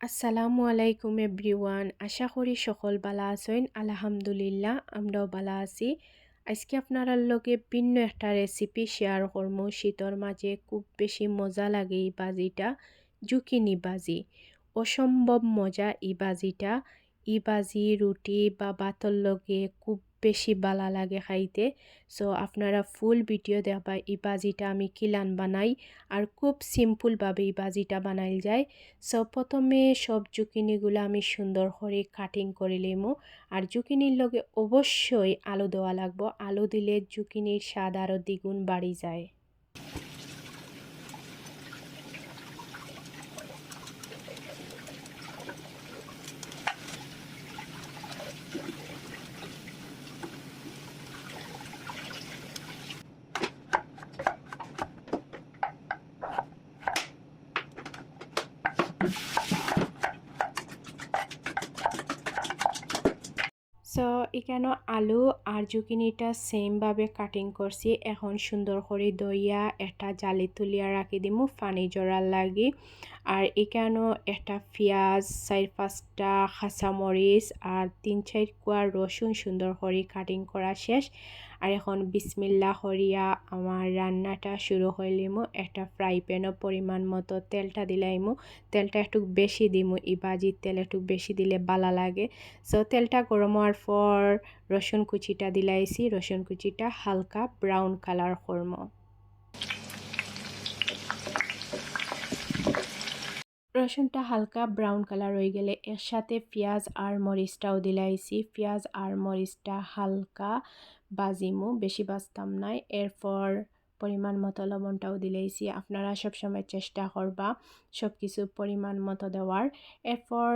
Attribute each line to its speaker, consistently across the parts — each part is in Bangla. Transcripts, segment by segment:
Speaker 1: আসসালামু আলাইকুম এভরিওয়ান। আশা করি সকল বালা আছেন। আলহামদুলিল্লাহ আমরাও বালা আছি। আজকে আপনার লগে ভিন্ন একটা রেসিপি শেয়ার করবো। শীতর মাঝে খুব বেশি মজা লাগে এই বাজিটা, জুকিনি বাজি। অসম্ভব মজা এই বাজিটা। এই বাজি রুটি বা ভাতর লগে খুব বেশি বালা লাগে খাইতে। সো আপনারা ফুল ভিডিও দেখবা এই বাজিটা আমি কিলান বানাই আর খুব সিম্পলভাবে এই বাজিটা বানাইল যায়। সো প্রথমে সব জুকিনিগুলো আমি সুন্দর করে কাটিং করে লিমু। আর জুকিনির লগে অবশ্যই আলু দেওয়া লাগবো। আলু দিলে জুকিনির স্বাদ আরও দ্বিগুণ বাড়ি যায়। সো এখানে আলু আর জুকিনিটা সেমভাবে কাটিং করছি। এখন সুন্দর করে দইয়া একটা জালি তুলিয়া রাখি দিমু পানি জড়ার লাগি। আর এখানেও একটা পেঁয়াজ, 4-5টা কাঁচামরিচ আর 3-4 কোয়া রসুন সুন্দর করে কাটিং করা শেষ। আর এখন বিসমিল্লাহ করিয়া আমার রান্নাটা শুরু হইলিমু। একটা ফ্রাই প্যানও পরিমাণ মতো তেলটা দিলাইমু। তেলটা একটু বেশি দিমু, এই বাজির তেল একটু বেশি দিলে ভালো লাগে। সো তেলটা গরম হওয়ার পর রসুন কুচিটা দিলাইছি। রসুন কুচিটা হালকা ব্রাউন কালার করবো। রসুনটা হালকা ব্রাউন কালার হয়ে গেলে এর সাথে পেঁয়াজ আর মরিচটাও দিলাইছি। পেঁয়াজ আর মরিচটা হালকা বাজিমু, বেশি বাজতাম নাই। এরপর পরিমাণ মতো লবণটাও দিলাইছি। আপনারা সবসময় চেষ্টা করবা সব কিছু পরিমাণ মতো দেওয়ার। এরপর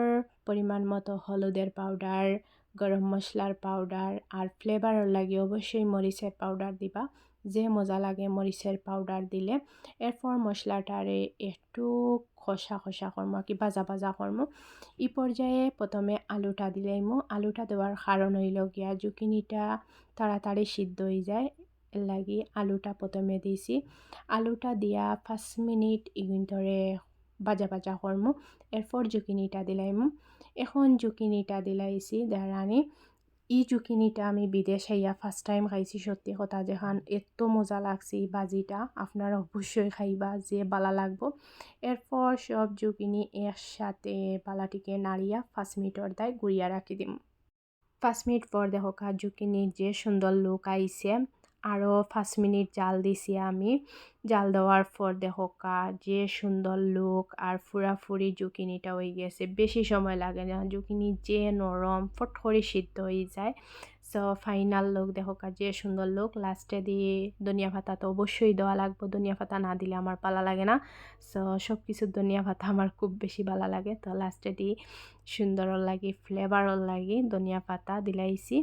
Speaker 1: পরিমাণ মতো হলুদের পাউডার, গরম মশলার পাউডার আর ফ্লেভারের লাগে অবশ্যই মরিচের পাউডার দিবা, যে মজা লাগে মরিচের পাউডার দিলে। এরপর মশলাটারে একটু খসা খসা করবো, কি ভাজা ভাজা করবো। এই পর্যায়ে প্রথমে আলুটা দিলাইমু। আলুটা দেওয়ার কারণ হইল গিয়া জুকিনিটা তাড়াতাড়ি সিদ্ধ হয়ে যায়, এর লাগি আলুটা প্রথমে দিয়েছি। আলুটা দিয়া 5 মিনিট ইগুন ধরে ভাজা ভাজা করবো। এরপর জুকিনিটা দিলাইমু। এখন জুকিনিটা দিলাইছি দাঁড়ানি। এই জুকিনিটা আমি বিদেশে ইয়া ফার্স্ট টাইম খাইছি। সত্যি কথা যেখান এত মজা লাগছে এই বাজিটা, আপনারা অবশ্যই খাইবা, যে বালা লাগবো। এরপর সব জুকিনি একসাথে বালাটিকে নাড়িয়া 5 মিনিটের দায় গুড়িয়া রাখি দিম। 5 মিনিট পর দেখো জুকিনির যে সুন্দর লুক আইছে। আরও 5 মিনিট জাল দিছি আমি। জাল দেওয়ার পর দেখো যে সুন্দর লুক আর ফুরাফুরি জুকিনিটা হয়ে গেছে। বেশি সময় লাগে না, জুকিনি যে নরম ফট করে সিদ্ধ হয়ে যায়। সো ফাইনাল লুক দেখো যে সুন্দর লুক। লাস্টে দিয়ে ধনিয়া পাতা তো অবশ্যই দেওয়া লাগবে, ধনিয়া পাতা না দিলে আমার ভালো লাগে না। সো সব কিছু ধনিয়া পাতা আমার খুব বেশি ভালো লাগে, তো লাস্টে দিয়ে সুন্দরও লাগে, ফ্লেভারও লাগে, ধনিয়া পাতা দিলাইছি।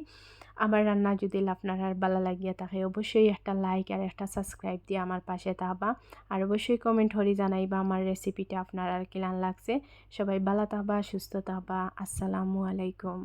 Speaker 1: আমার রান্না যদি আপনার আর ভালো লাগিয়া থাকে অবশ্যই একটা লাইক আর একটা সাবস্ক্রাইব দিয়ে আমার পাশে থাকবা। আর অবশ্যই কমেন্ট করে জানাইবা আমার রেসিপিটা আপনার আর কেমন লাগছে। সবাই ভালো থাকবা, সুস্থ থাকবা। আসসালামু আলাইকুম।